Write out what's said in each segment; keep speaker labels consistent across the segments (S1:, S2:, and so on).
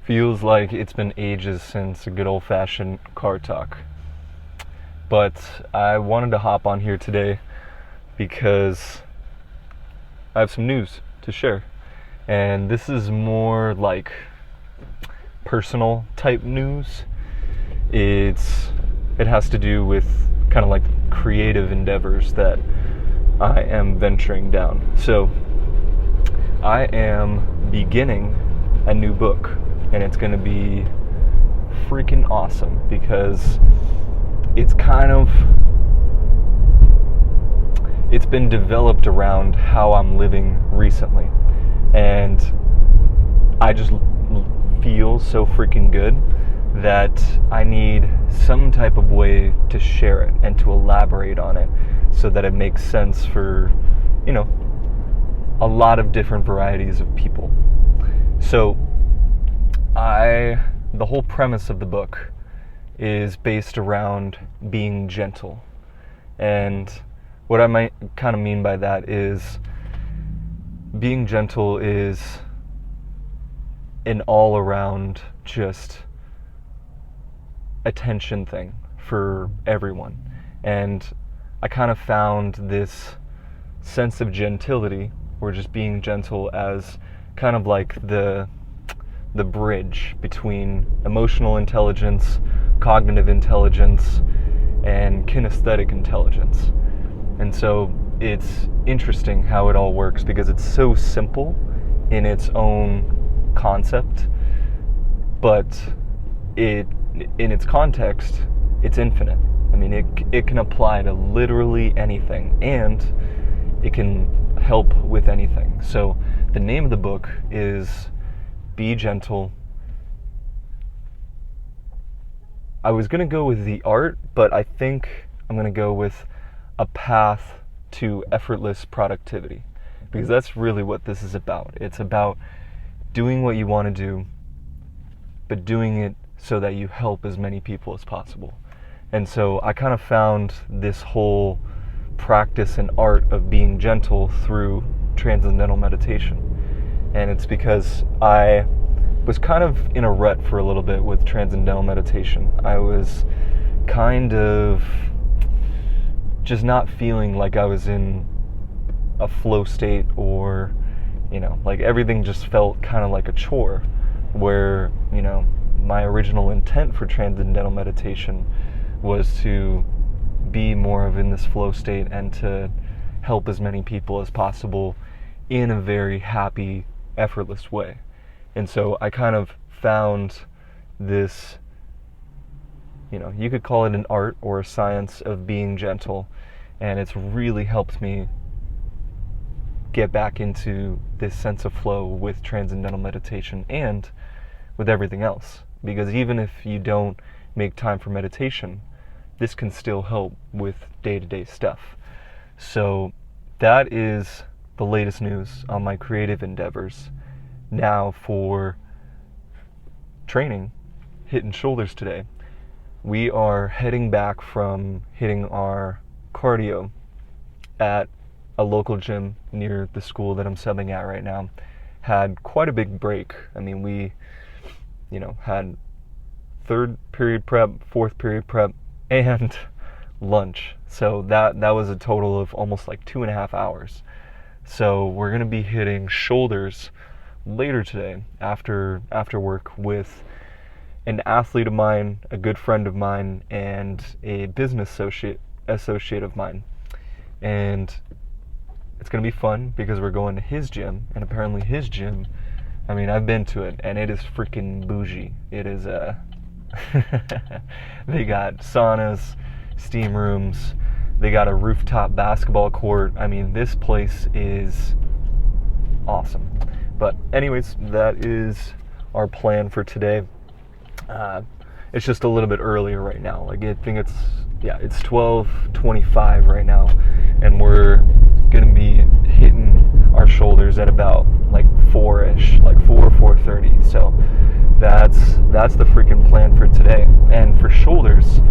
S1: Feels like it's been ages since a good old-fashioned car talk. But I wanted to hop on here today because I have some news to share. And this is more like personal type news. It has to do with kind of like creative endeavors that I am venturing down. So I am beginning a new book, and it's going to be freaking awesome because it's been developed around how I'm living recently, and I just feel so freaking good that I need some type of way to share it and to elaborate on it so that it makes sense for, a lot of different varieties of people. So the whole premise of the book is based around being gentle. And what I might kind of mean by that is being gentle is an all-around just attention thing for everyone. And I kind of found this sense of gentility, or just being gentle, as kind of like the bridge between emotional intelligence, cognitive intelligence, and kinesthetic intelligence. And so it's interesting how it all works because it's so simple in its own concept, but in its context, it's infinite. I mean, it can apply to literally anything, and it can help with anything. So the name of the book is Be Gentle. I was going to go with the art, but I think I'm going to go with a path to effortless productivity, because that's really what this is about. It's about doing what you want to do, but doing it so that you help as many people as possible. And so I kind of found this whole practice and art of being gentle through Transcendental Meditation. And it's because I was kind of in a rut for a little bit with Transcendental Meditation. I was kind of just not feeling like I was in a flow state, or, like everything just felt kind of like a chore, where, my original intent for Transcendental Meditation was to be more of in this flow state and to help as many people as possible in a very happy, effortless way. And so I kind of found this, you could call it an art or a science of being gentle, and it's really helped me get back into this sense of flow with Transcendental Meditation and with everything else. Because even if you don't make time for meditation, this can still help with day-to-day stuff. So that is the latest news on my creative endeavors. Now for training, hitting shoulders today. We are heading back from hitting our cardio at a local gym near the school that I'm subbing at right now. Had quite a big break. I mean, we, had third period prep, fourth period prep, and lunch. So that was a total of almost like 2.5 hours. So we're going to be hitting shoulders later today after work with an athlete of mine, a good friend of mine, and a business associate of mine. And it's going to be fun because we're going to his gym, and apparently his gym, I mean, I've been to it, and it is freaking bougie. It is they got saunas, steam rooms, they got a rooftop basketball court. I mean, this place is awesome. But anyways, that is our plan for today. It's just a little bit earlier right now. Like, I think it's 12:25 right now, and we're gonna be hitting our shoulders at about like 4-ish, like 4:30. So that's the freaking plan for today. And for shoulders,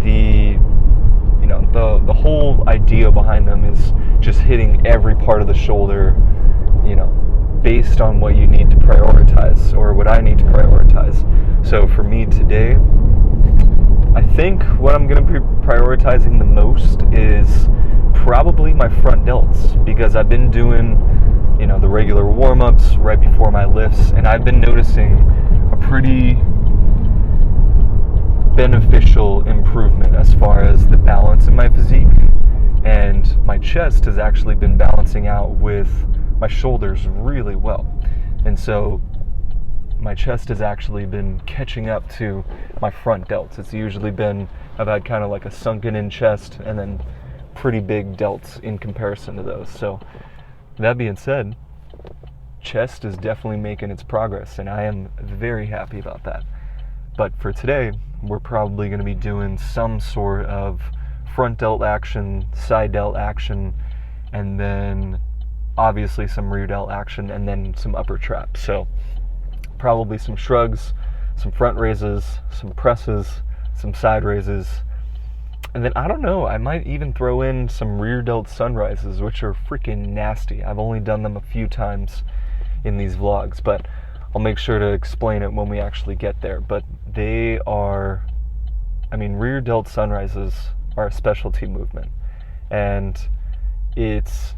S1: the whole idea behind them is just hitting every part of the shoulder, based on what you need to prioritize, or what I need to prioritize. So for me today, I think what I'm going to be prioritizing the most is probably my front delts, because I've been doing, the regular warm-ups right before my lifts, and I've been noticing a pretty beneficial improvement as far as the balance in my physique, and my chest has actually been balancing out with my shoulders really well. And so my chest has actually been catching up to my front delts. It's usually been, I've had kind of like a sunken in chest and then pretty big delts in comparison to those. So that being said, chest is definitely making its progress, and I am very happy about that. But for today, we're probably going to be doing some sort of front delt action, side delt action, and then obviously some rear delt action, and then some upper traps. So probably some shrugs, some front raises, some presses, some side raises, and then I don't know, I might even throw in some rear delt sunrises, which are freaking nasty. I've only done them a few times in these vlogs, but I'll make sure to explain it when we actually get there. But they are, rear delt sunrises are a specialty movement, and it's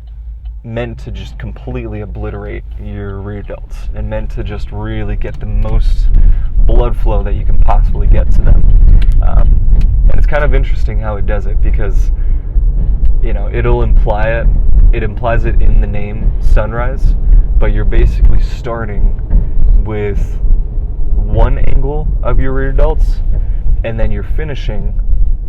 S1: meant to just completely obliterate your rear delts, and meant to just really get the most blood flow that you can possibly get to them. And it's kind of interesting how it does it, because it'll it implies it in the name sunrise, but you're basically starting with one angle of your rear delts, and then you're finishing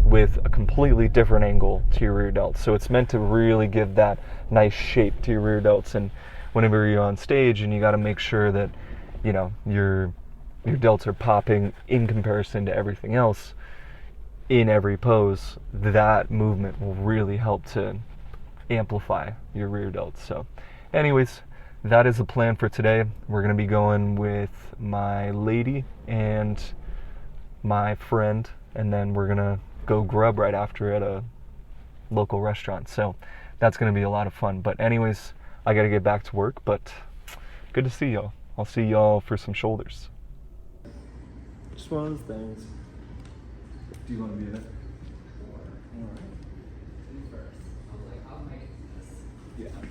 S1: with a completely different angle to your rear delts. So it's meant to really give that nice shape to your rear delts. And whenever you're on stage and you got to make sure that your delts are popping in comparison to everything else in every pose, that movement will really help to amplify your rear delts. So anyways, that is the plan for today. We're going to be going with my lady and my friend, and then we're going to go grub right after at a local restaurant. So that's going to be a lot of fun. But anyways, I got to get back to work, but good to see y'all. I'll see y'all for some shoulders. Just one of those things. Do you want to be in it? All right.
S2: You first. I was like, I'll make this.
S1: Yeah.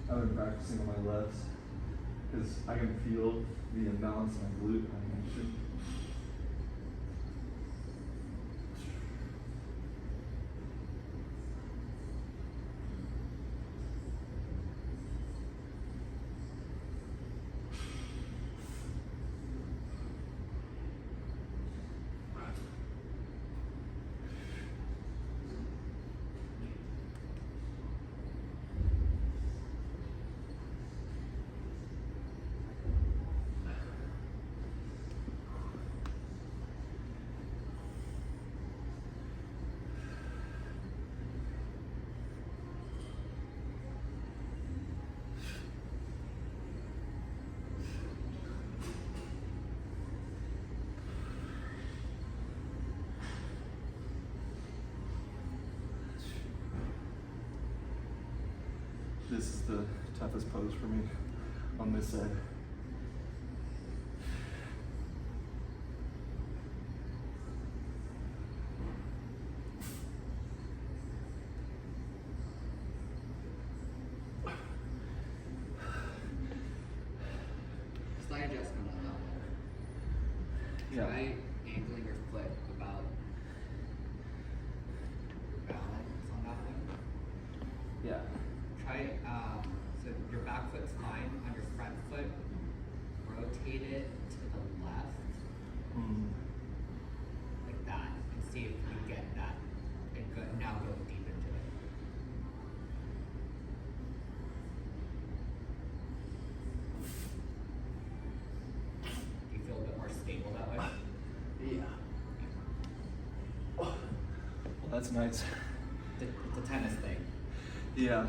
S1: I've been practicing on my lefts because I can feel the imbalance in my glute. This is the toughest pose for me on this side.
S2: Try angling your foot about your balance on that one.
S1: Yeah.
S2: Try, so your back foot's fine. On your front foot, rotate it to the left, like that, and see if you get that. And go, now go deep into it. Do you feel a bit more stable that way?
S1: Yeah. Well, that's nice.
S2: It's a tennis thing.
S1: Yeah.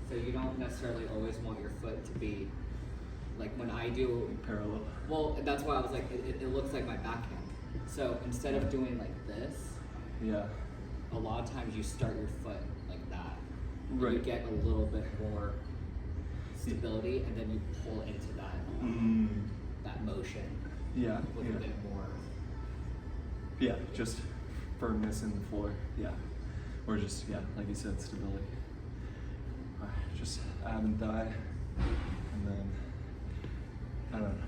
S2: So you don't necessarily always want your foot to be, like when I do,
S1: Parallel.
S2: well, that's why I was like, it looks like my backhand. So instead of doing like this,
S1: Yeah.
S2: a lot of times you start your foot like that.
S1: Right.
S2: You get a little bit more stability, and then you pull into that that motion
S1: Yeah.
S2: with a bit more.
S1: Yeah, just firmness in the floor. Yeah. Or just, yeah, like you said, stability. Just ab and thigh. And then, I don't know.